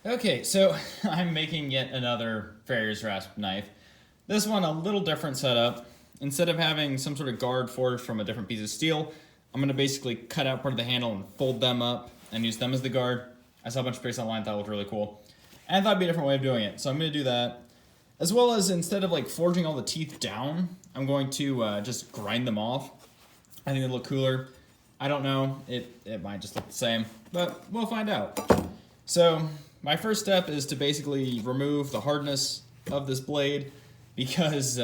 Okay, so I'm making yet another Farrier's rasp knife. This one a little different setup. Instead of having some sort of guard forged from a different piece of steel, I'm going to basically cut out part of the handle and fold them up and use them as the guard. I saw a bunch of pictures online, thought it looked really cool. And I thought it'd be a different way of doing it, so I'm going to do that. As well as instead of like forging all the teeth down, I'm going to just grind them off. I think they look cooler. I don't know, it might just look the same, but we'll find out. So my first step is to basically remove the hardness of this blade because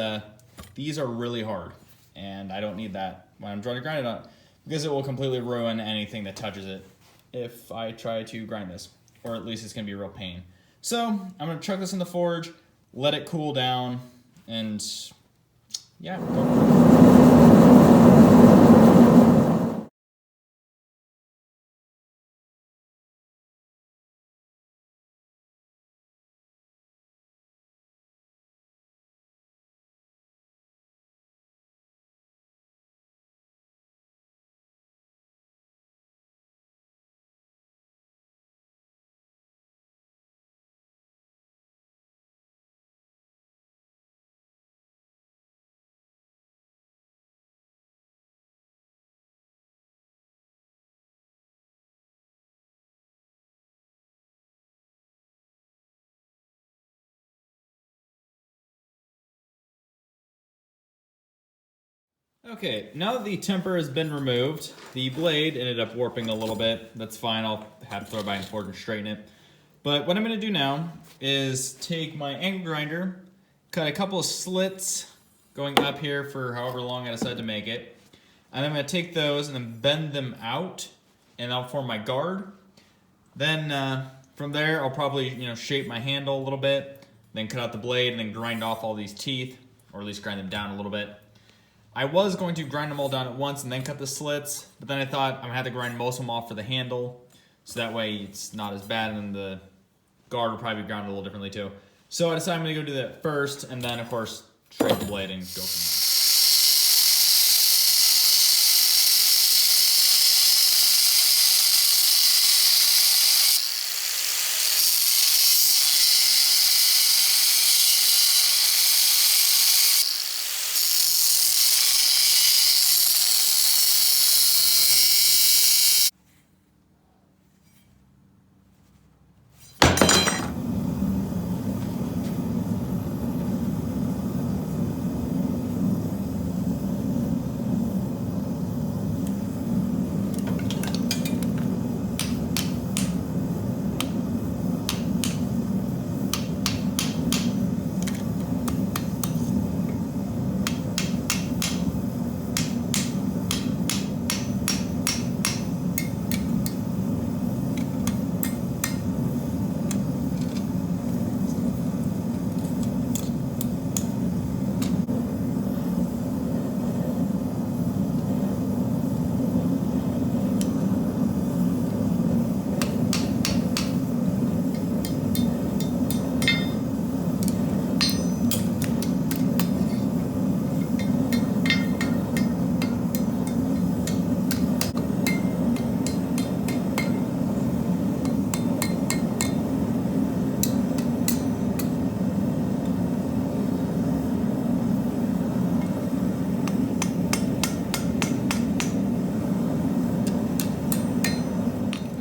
these are really hard and I don't need that when I'm trying to grind it on because it will completely ruin anything that touches it if I try to grind this, or at least it's gonna be a real pain. So I'm gonna chuck this in the forge, let it cool down, and yeah, go. Okay, now that the temper has been removed, the blade ended up warping a little bit. That's fine, I'll have to throw it back and forth and straighten it. But what I'm gonna do now is take my angle grinder, cut a couple of slits going up here for however long I decide to make it. And I'm gonna take those and then bend them out and I'll form my guard. Then from there, I'll probably shape my handle a little bit, then cut out the blade and then grind off all these teeth, or at least grind them down a little bit. I was going to grind them all down at once and then cut the slits, but then I thought I'm gonna have to grind most of them off for the handle, so that way it's not as bad, and then the guard will probably be ground a little differently too. So I decided I'm gonna go do that first, and then of course straighten the blade and go from there.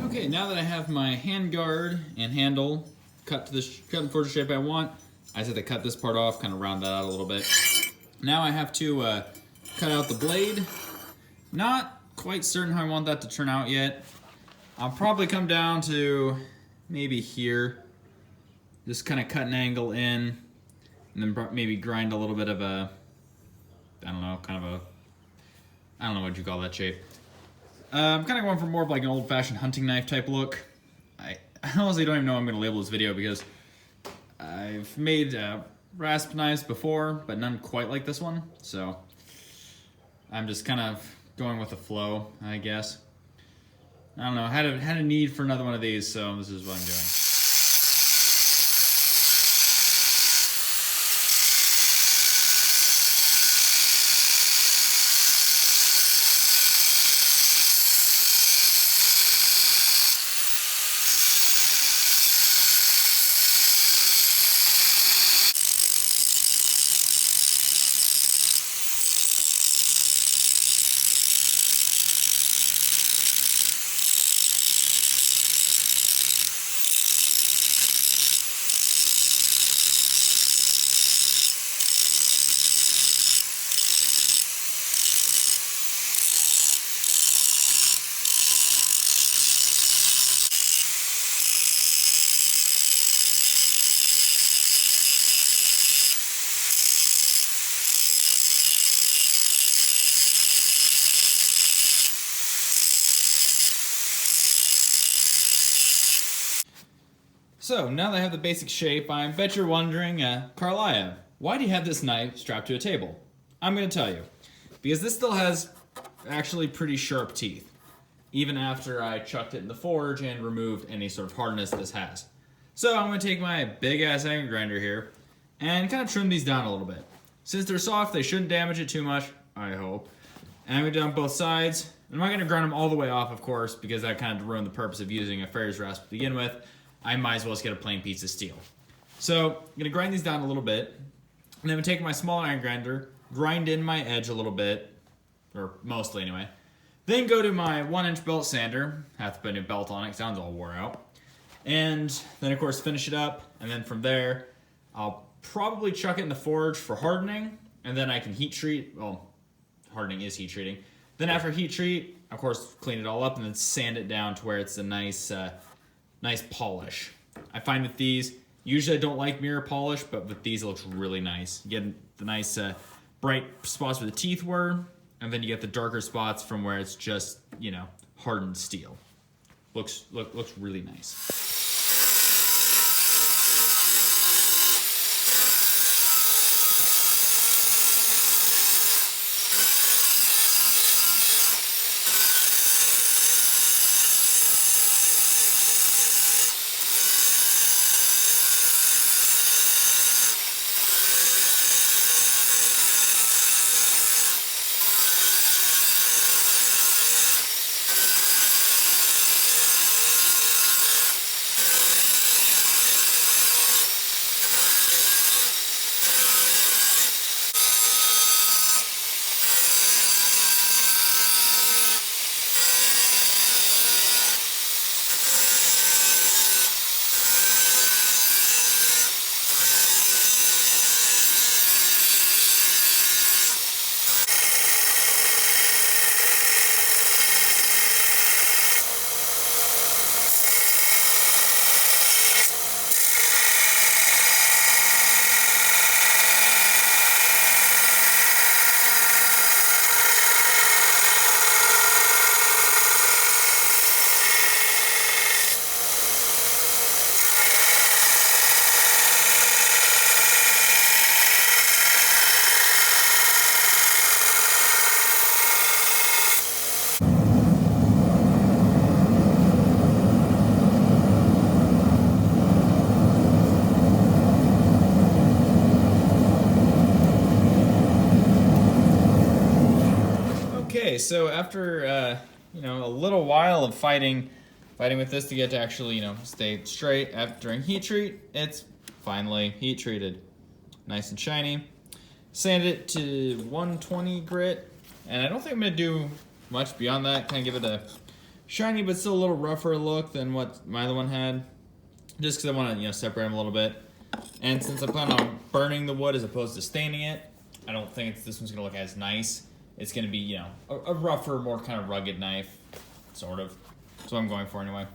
Okay, now that I have my hand guard and handle cut in forge shape I want, I just have to cut this part off, kind of round that out a little bit. Now I have to cut out the blade. Not quite certain how I want that to turn out yet. I'll probably come down to maybe here. Just kind of cut an angle in, and then maybe grind a little bit of a, I don't know what you call that shape. I'm kind of going for more of like an old-fashioned hunting knife type look. I honestly don't even know how I'm going to label this video because I've made rasp knives before, but none quite like this one. So I'm just kind of going with the flow, I guess. I don't know, I had a need for another one of these, so this is what I'm doing. So now that I have the basic shape, I bet you're wondering, Carlia, why do you have this knife strapped to a table? I'm going to tell you. Because this still has actually pretty sharp teeth, even after I chucked it in the forge and removed any sort of hardness this has. So I'm going to take my big ass angle grinder here and kind of trim these down a little bit. Since they're soft, they shouldn't damage it too much, I hope. And I'm going to do it on both sides. I'm not going to grind them all the way off, of course, because that kind of ruined the purpose of using a Ferris rasp to begin with. I might as well just get a plain piece of steel. So I'm going to grind these down a little bit. And then I'm going to take my small iron grinder, grind in my edge a little bit, or mostly anyway. Then go to my 1-inch belt sander. Have to put a new belt on it, it sounds all wore out. And then of course finish it up, and then from there I'll probably chuck it in the forge for hardening, and then I can heat treat. Well, hardening is heat treating. Then after heat treat, of course clean it all up and then sand it down to where it's a nice polish. I find with these, usually I don't like mirror polish, but with these it looks really nice. You get the nice bright spots where the teeth were, and then you get the darker spots from where it's just, you know, hardened steel. Looks really nice. Okay, so after you know, a little while of fighting with this to get to actually, you know, stay straight during heat treat, it's finally heat treated, nice and shiny. Sand it to 120 grit, and I don't think I'm gonna do much beyond that. Kind of give it a shiny but still a little rougher look than what my other one had, just because I want to, you know, separate them a little bit. And since I plan on burning the wood as opposed to staining it, I don't think this one's gonna look as nice. It's going to be, you know, a rougher, more kind of rugged knife, sort of. That's what I'm going for anyway.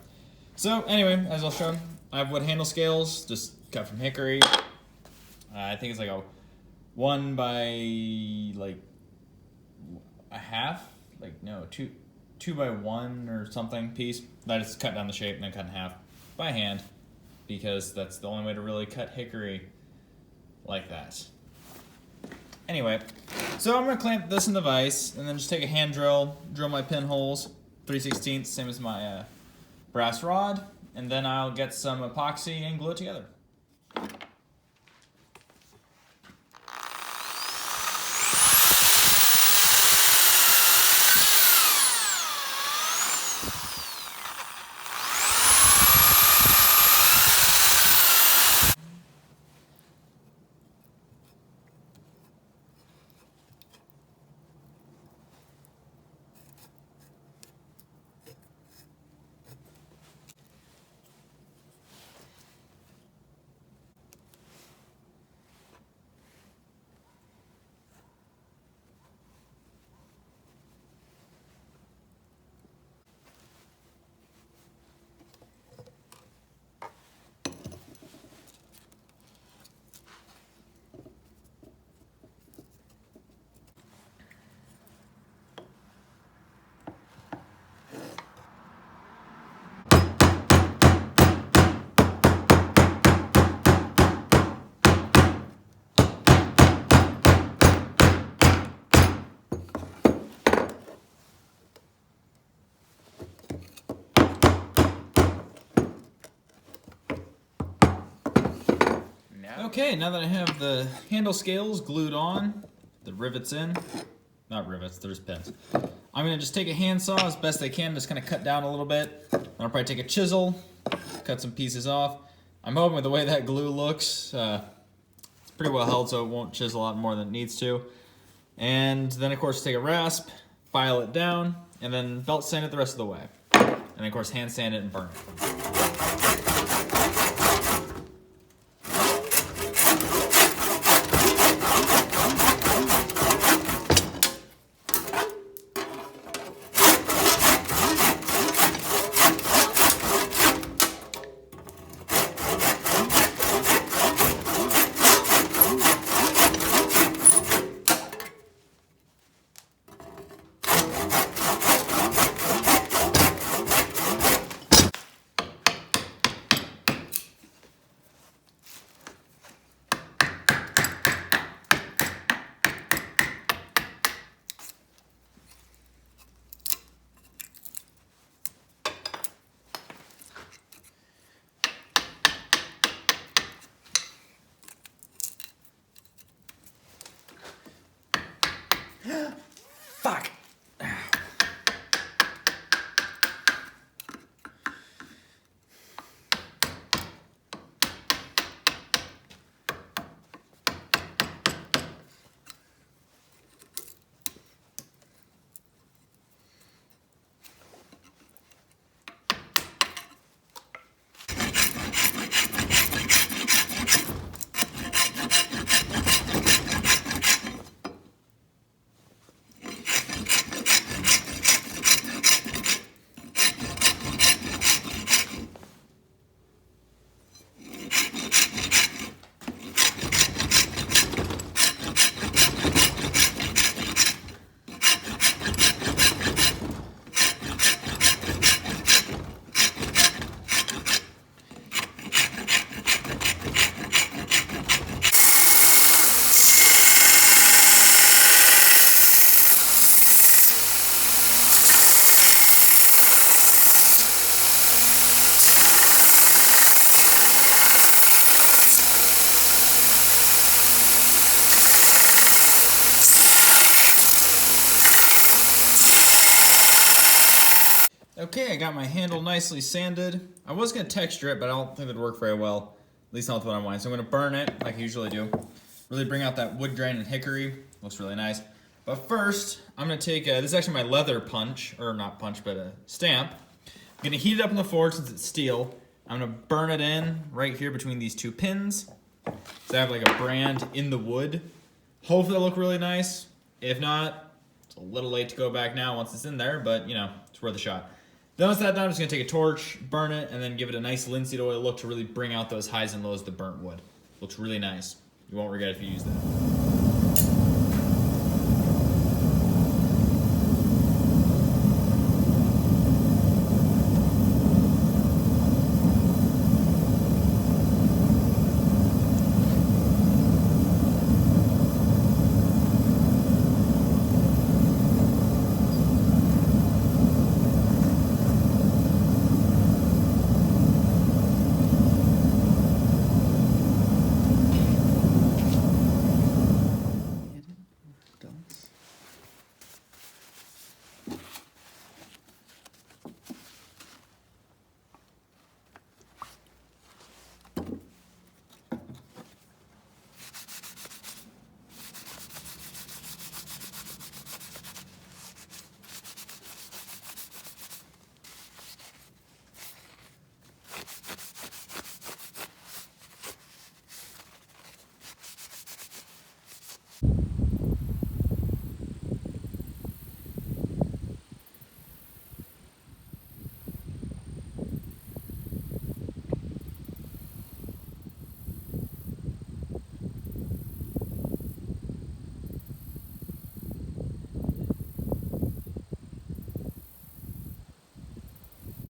So anyway, as I'll show, I have wood handle scales, just cut from hickory. I think it's like a 1 by like a half, like no, 2 by 1 or something piece. I just cut down the shape and then cut in half by hand, because that's the only way to really cut hickory like that. Anyway, so I'm going to clamp this in the vise, and then just take a hand drill, drill my pinholes, 3/16, same as my brass rod, and then I'll get some epoxy and glue it together. Okay, now that I have the handle scales glued on, the rivets in, not rivets, there's pins. I'm gonna just take a handsaw as best I can, just kind of cut down a little bit. Then I'll probably take a chisel, cut some pieces off. I'm hoping with the way that glue looks, it's pretty well held so it won't chisel out more than it needs to. And then of course take a rasp, file it down, and then belt sand it the rest of the way. And of course hand sand it and burn it. Fuck! Okay, I got my handle nicely sanded. I was going to texture it, but I don't think it'd work very well. At least not with what I'm wanting. So I'm going to burn it, like I usually do. Really bring out that wood grain and hickory. Looks really nice. But first, I'm going to take, this is actually my leather punch, or not punch, but a stamp. I'm going to heat it up in the forge since it's steel. I'm going to burn it in right here between these two pins. So I have like a brand in the wood. Hopefully it'll look really nice. If not, it's a little late to go back now once it's in there, but you know, it's worth a shot. Then once that's done, I'm just gonna take a torch, burn it, and then give it a nice linseed oil look to really bring out those highs and lows of the burnt wood. Looks really nice. You won't regret if you use that.